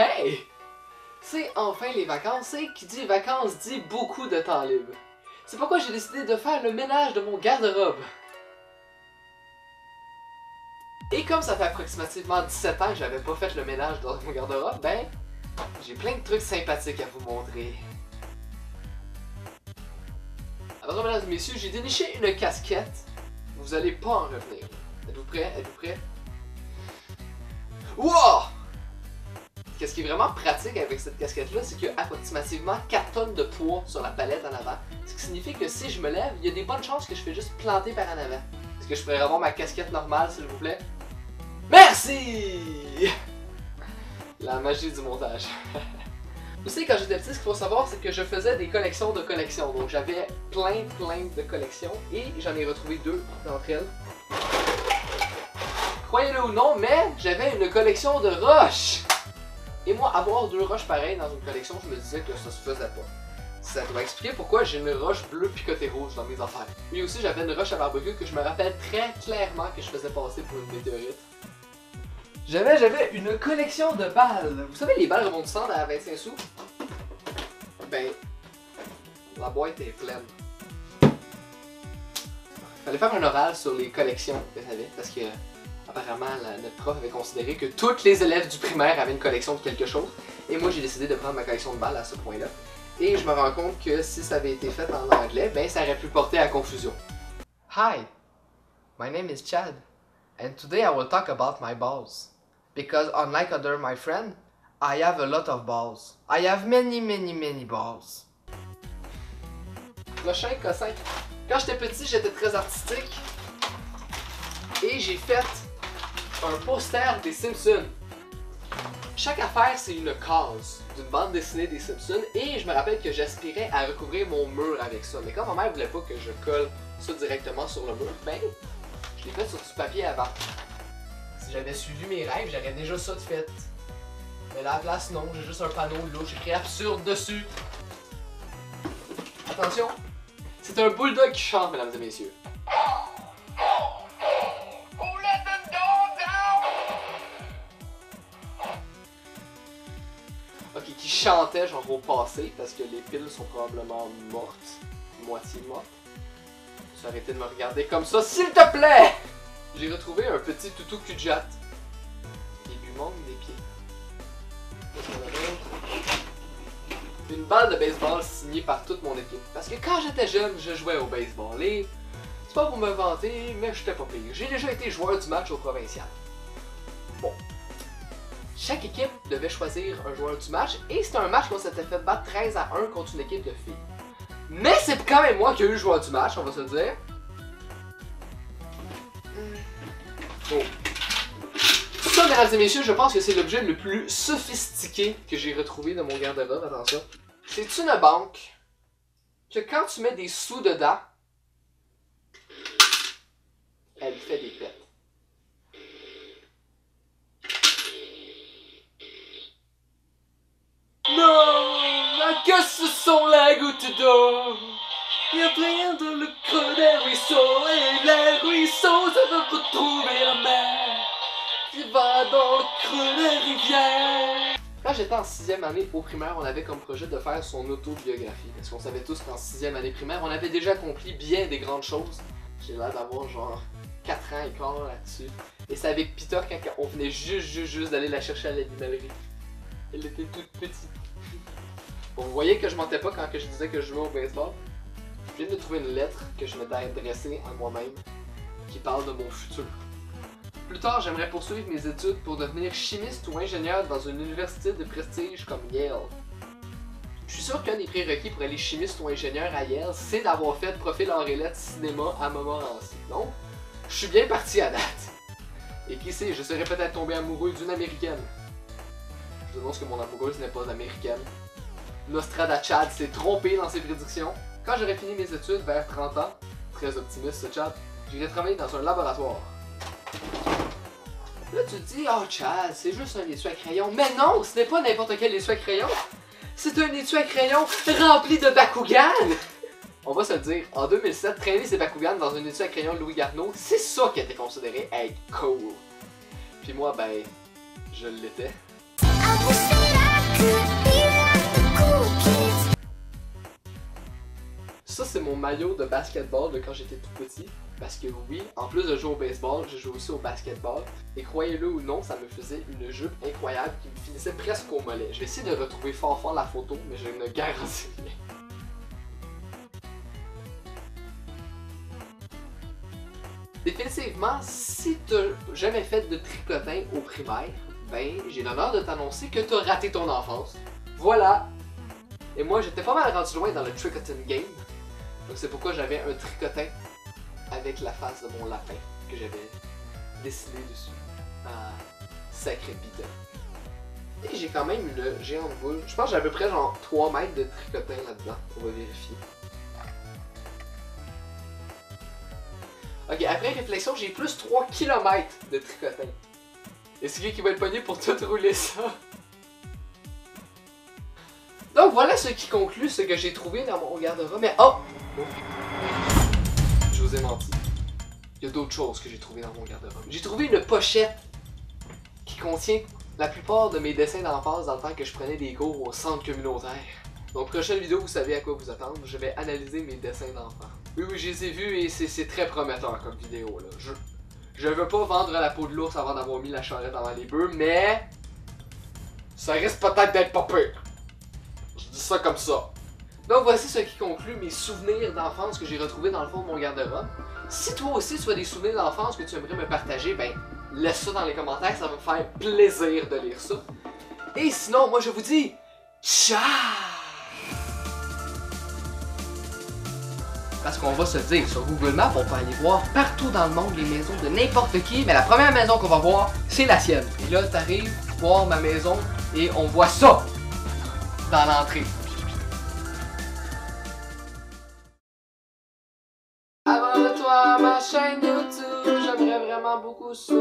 Hey! C'est enfin les vacances et qui dit vacances dit beaucoup de temps libre. C'est pourquoi j'ai décidé de faire le ménage de mon garde-robe. Et comme ça fait approximativement 17 ans que j'avais pas fait le ménage dans mon garde-robe, ben, j'ai plein de trucs sympathiques à vous montrer. Alors mesdames et messieurs, j'ai déniché une casquette. Vous allez pas en revenir. Êtes-vous prêts? Êtes-vous prêts? Wow! Qu'est-ce qui est vraiment pratique avec cette casquette-là, c'est qu'il y a approximativement 4 tonnes de poids sur la palette en avant. Ce qui signifie que si je me lève, il y a des bonnes chances que je fais juste planter par en avant. Est-ce que je pourrais avoir ma casquette normale, s'il vous plaît? Merci! La magie du montage. Aussi, quand j'étais petit, ce qu'il faut savoir, c'est que je faisais des collections de collections. Donc j'avais plein de collections et j'en ai retrouvé 2 d'entre elles. Croyez-le ou non, mais j'avais une collection de roches! Et moi, avoir 2 roches pareilles dans une collection, je me disais que ça se faisait pas. Ça doit expliquer pourquoi j'ai une roche bleue picotée rouge dans mes affaires. Et aussi, j'avais une roche à barbecue que je me rappelle très clairement que je faisais passer pour une météorite. J'avais une collection de balles. Vous savez les balles rebondissantes à 25 sous? Ben, la boîte est pleine. Fallait faire un oral sur les collections, vous savez, parce que apparemment notre prof avait considéré que tous les élèves du primaire avaient une collection de quelque chose. Et moi j'ai décidé de prendre ma collection de balles à ce point-là. Et je me rends compte que si ça avait été fait en anglais, ben ça aurait pu porter à confusion. Hi, my name is Chad, and today I will talk about my balls. Because unlike other my friend, I have a lot of balls. I have many balls. Prochain cossin. Quand j'étais petit, j'étais très artistique. Et j'ai fait un poster des Simpsons. Chaque affaire, c'est une case d'une bande dessinée des Simpsons. Et je me rappelle que j'aspirais à recouvrir mon mur avec ça. Mais quand ma mère voulait pas que je colle ça directement sur le mur, ben, je l'ai fait sur du papier avant. Si j'avais suivi mes rêves, j'aurais déjà ça de fait. Mais là, à la place, non, j'ai juste un panneau louche écrit absurde dessus. Attention, c'est un bulldog qui chante, mesdames et messieurs. Ok, qui chantait genre au passé, parce que les piles sont probablement mortes. Moitié mortes. Tu as arrêté de me regarder comme ça, s'il te plaît! J'ai retrouvé un petit toutou cul-de-jatte. Il lui manque des pieds. Une balle de baseball signée par toute mon équipe. Parce que quand j'étais jeune, je jouais au baseball et c'est pas pour me vanter, mais j'étais pas pire. J'ai déjà été joueur du match au provincial. Bon. Chaque équipe devait choisir un joueur du match et c'était un match qu'on s'était fait battre 13-1 contre une équipe de filles. Mais c'est quand même moi qui ai eu le joueur du match, on va se le dire. Bon. Ça, mesdames et messieurs, je pense que c'est l'objet le plus sophistiqué que j'ai retrouvé dans mon garde-robe. Attention. C'est une banque que quand tu mets des sous dedans, elle fait des pets. Non, que ce sont les gouttes d'eau. Il y a plein dans le creux des ruisseaux et les ruisseaux, ça veut retrouver la mer qui va dans le creux des rivières. Quand j'étais en 6e année au primaire, on avait comme projet de faire son autobiographie. Parce qu'on savait tous qu'en 6e année primaire, on avait déjà accompli bien des grandes choses. J'ai l'air d'avoir genre 4 ans et quart là-dessus. Et c'est avec Peter quand on venait juste d'aller la chercher à l'animalerie. Elle était toute petite. Bon, vous voyez que je mentais pas quand je disais que je jouais au baseball. Je viens de trouver une lettre que je m'étais adressée à moi-même qui parle de mon futur. Plus tard, j'aimerais poursuivre mes études pour devenir chimiste ou ingénieur dans une université de prestige comme Yale. Je suis sûr qu'un des prérequis pour aller chimiste ou ingénieur à Yale, c'est d'avoir fait profil en relais de cinéma à Montmorency. Donc, je suis bien parti à date. Et qui sait, je serais peut-être tombé amoureux d'une américaine. Je vous annonce que mon amoureuse n'est pas américaine. Nostradamus s'est trompé dans ses prédictions. Quand j'aurai fini mes études vers 30 ans, très optimiste ce Chad, j'irai travailler dans un laboratoire. Là tu te dis, oh Chad, c'est juste un étui à crayon. Mais non, ce n'est pas n'importe quel étui à crayon. C'est un étui à crayon rempli de Bakugan. On va se le dire, en 2007, traîner ses Bakugan dans un étui à crayon Louis Garneau, c'est ça qui était considéré être cool. Puis moi, ben, je l'étais. mon maillot de basketball de quand j'étais tout petit. Parce que oui, en plus de jouer au baseball, je joue aussi au basketball. Et croyez-le ou non, ça me faisait une jupe incroyable qui me finissait presque au mollet. Je vais essayer de retrouver fort la photo, mais je ne garantis rien. Définitivement, si t'as jamais fait de tricotin au primaire, ben j'ai l'honneur de t'annoncer que t'as raté ton enfance. Voilà! Et moi j'étais pas mal rendu loin dans le tricotin game. Donc c'est pourquoi j'avais un tricotin avec la face de mon lapin que j'avais dessiné dessus. Ah, sacré bidon. Et j'ai quand même une géante boule. Je pense que j'ai à peu près genre 3 mètres de tricotin là-dedans. On va vérifier. Ok, après réflexion, j'ai plus 3 km de tricotin. Et c'est qui va être pogné pour tout rouler ça? Donc voilà ce qui conclut ce que j'ai trouvé dans mon garde-robe. Mais oh! Je vous ai menti. Il y a d'autres choses que j'ai trouvé dans mon garde-robe. J'ai trouvé une pochette qui contient la plupart de mes dessins d'enfance dans le temps que je prenais des cours au centre communautaire. Donc prochaine vidéo, vous savez à quoi vous attendre. Je vais analyser mes dessins d'enfants. Oui, je les ai vus et c'est très prometteur comme vidéo là. Je veux pas vendre la peau de l'ours avant d'avoir mis la charrette avant les bœufs, mais ça risque peut-être d'être pas pire. Je dis ça comme ça. Donc voici ce qui conclut mes souvenirs d'enfance que j'ai retrouvés dans le fond de mon garde-robe. Si toi aussi tu as des souvenirs d'enfance que tu aimerais me partager, ben laisse ça dans les commentaires, ça va me faire plaisir de lire ça. Et sinon, moi je vous dis ciao! Parce qu'on va se dire, sur Google Maps, on peut aller voir partout dans le monde les maisons de n'importe qui, mais la première maison qu'on va voir, c'est la sienne. Et là, t'arrives voir ma maison et on voit ça dans l'entrée. Abonne-toi à ma chaîne YouTube, j'aimerais vraiment beaucoup ça.